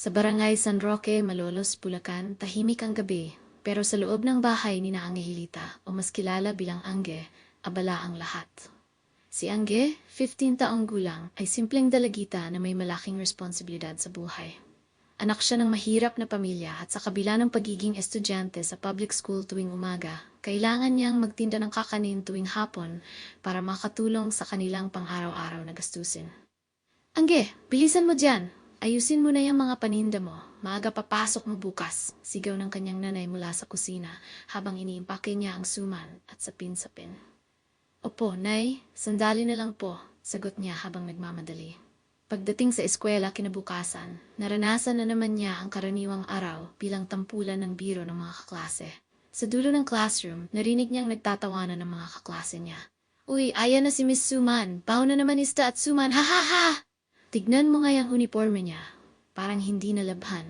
Sa barangay San Roque, Malolos, Bulacan, tahimik ang gabi. Pero sa loob ng bahay ni na Angelita, o mas kilala bilang Angge, abala ang lahat. Si Angge, 15 taong gulang, ay simpleng dalagita na may malaking responsibilidad sa buhay. Anak siya ng mahirap na pamilya at sa kabila ng pagiging estudyante sa public school tuwing umaga, kailangan niyang magtinda ng kakanin tuwing hapon para makatulong sa kanilang pang-araw-araw na gastusin. Angge, bilisan mo dyan! Ayusin mo na yung mga paninda mo. Maaga papasok mo bukas, sigaw ng kanyang nanay mula sa kusina habang iniimpake niya ang suman at sapin-sapin. Opo, nay, sandali na lang po, sagot niya habang nagmamadali. Pagdating sa eskwela kinabukasan, naranasan na naman niya ang karaniwang araw bilang tampulan ng biro ng mga kaklase. Sa dulo ng classroom, narinig niyang nagtatawanan ng mga kaklase niya. Uy, ayan na si Miss Suman, baho na naman ista at Suman, ha ha ha! Tignan mo nga yung uniforme niya, parang hindi nalabhan.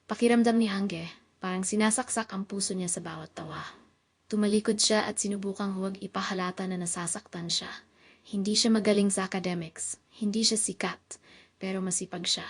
Pakiramdam ni Angge, parang sinasaksak ang puso niya sa bawat tawa. Tumalikod siya at sinubukang huwag ipahalata na nasasaktan siya. Hindi siya magaling sa academics, hindi siya sikat, pero masipag siya.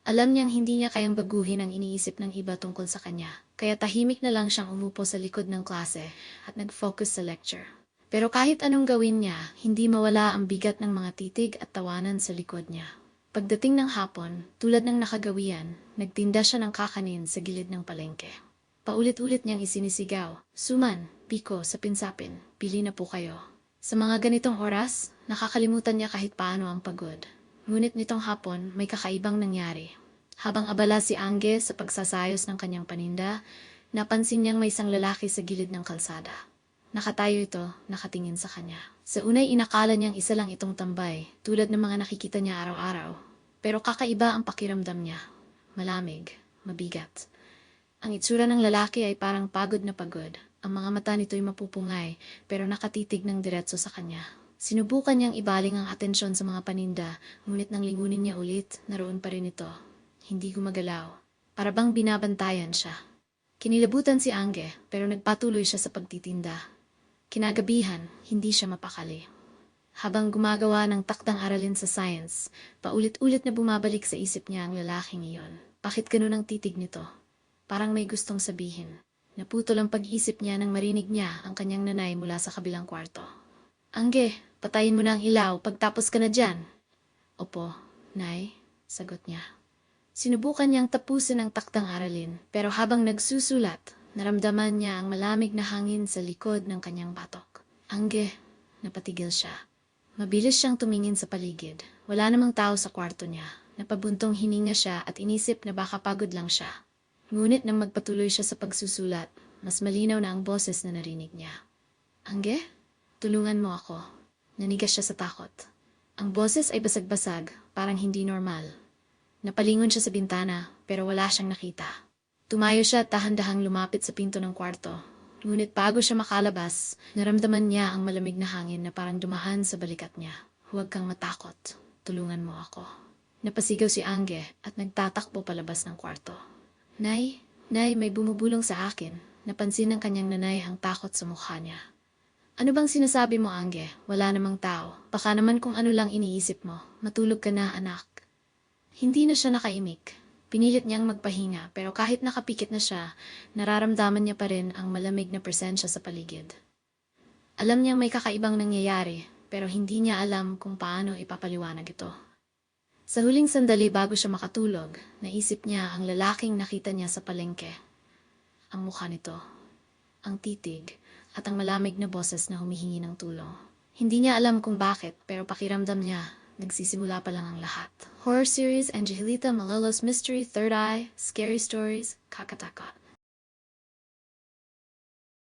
Alam niyang hindi niya kayang baguhin ang iniisip ng iba tungkol sa kanya, kaya tahimik na lang siyang umupo sa likod ng klase at nag-focus sa lecture. Pero kahit anong gawin niya, hindi mawala ang bigat ng mga titig at tawanan sa likod niya. Pagdating ng hapon, tulad ng nakagawian, nagtinda siya ng kakanin sa gilid ng palengke. Paulit-ulit niyang isinisigaw, Suman, Biko, sapin-sapin, pili na po kayo. Sa mga ganitong oras, nakakalimutan niya kahit paano ang pagod. Ngunit nitong hapon, may kakaibang nangyari. Habang abala si Angge sa pagsasayos ng kanyang paninda, napansin niyang may isang lalaki sa gilid ng kalsada. Nakatayo ito, nakatingin sa kanya. Sa unay inakala niyang isa lang itong tambay, tulad ng mga nakikita niya araw-araw. Pero kakaiba ang pakiramdam niya. Malamig, mabigat. Ang itsura ng lalaki ay parang pagod na pagod. Ang mga mata nito'y mapupungay, pero nakatitig ng diretso sa kanya. Sinubukan niyang ibaling ang atensyon sa mga paninda, ngunit nang lingunin niya ulit, naroon pa rin ito. Hindi gumagalaw. Para bang binabantayan siya. Kinilabutan si Angge, pero nagpatuloy siya sa pagtitinda. Kinagabihan, hindi siya mapakali. Habang gumagawa ng takdang aralin sa science, paulit-ulit na bumabalik sa isip niya ang lalaking iyon. Bakit ganun ang titig nito? Parang may gustong sabihin. Naputol ang pag-isip niya nang marinig niya ang kanyang nanay mula sa kabilang kwarto. Angge, patayin mo na ang ilaw pagtapos ka na dyan. Opo, nay, sagot niya. Sinubukan niyang tapusin ang takdang aralin, pero habang nagsusulat, naramdaman niya ang malamig na hangin sa likod ng kanyang batok. Angge, napatigil siya. Mabilis siyang tumingin sa paligid. Wala namang tao sa kwarto niya. Napabuntong hininga siya at inisip na baka pagod lang siya. Ngunit nang magpatuloy siya sa pagsusulat, mas malinaw na ang boses na narinig niya. Angge, tulungan mo ako. Nanigas siya sa takot. Ang boses ay basag-basag, parang hindi normal. Napalingon siya sa bintana, pero wala siyang nakita. Tumayo siya at dahan-dahang lumapit sa pinto ng kwarto. Ngunit bago siya makalabas, naramdaman niya ang malamig na hangin na parang dumaan sa balikat niya. Huwag kang matakot. Tulungan mo ako. Napasigaw si Angge at nagtatakbo palabas ng kwarto. Nay, may bumubulong sa akin. Napansin ng kanyang nanay ang takot sa mukha niya. Ano bang sinasabi mo, Angge? Wala namang tao. Baka naman kung ano lang iniisip mo. Matulog ka na, anak. Hindi na siya nakaimik. Pinilit niyang magpahinga, pero kahit nakapikit na siya, nararamdaman niya pa rin ang malamig na presensya sa paligid. Alam niyang may kakaibang nangyayari, pero hindi niya alam kung paano ipapaliwanag ito. Sa huling sandali bago siya makatulog, naisip niya ang lalaking nakita niya sa palengke. Ang mukha nito, ang titig, at ang malamig na boses na humihingi ng tulong. Hindi niya alam kung bakit, pero pakiramdam niya, nagsisimula pa lang ang lahat. Horror series, Angelita Malolos Mystery, Third Eye, Scary Stories, Kakataka.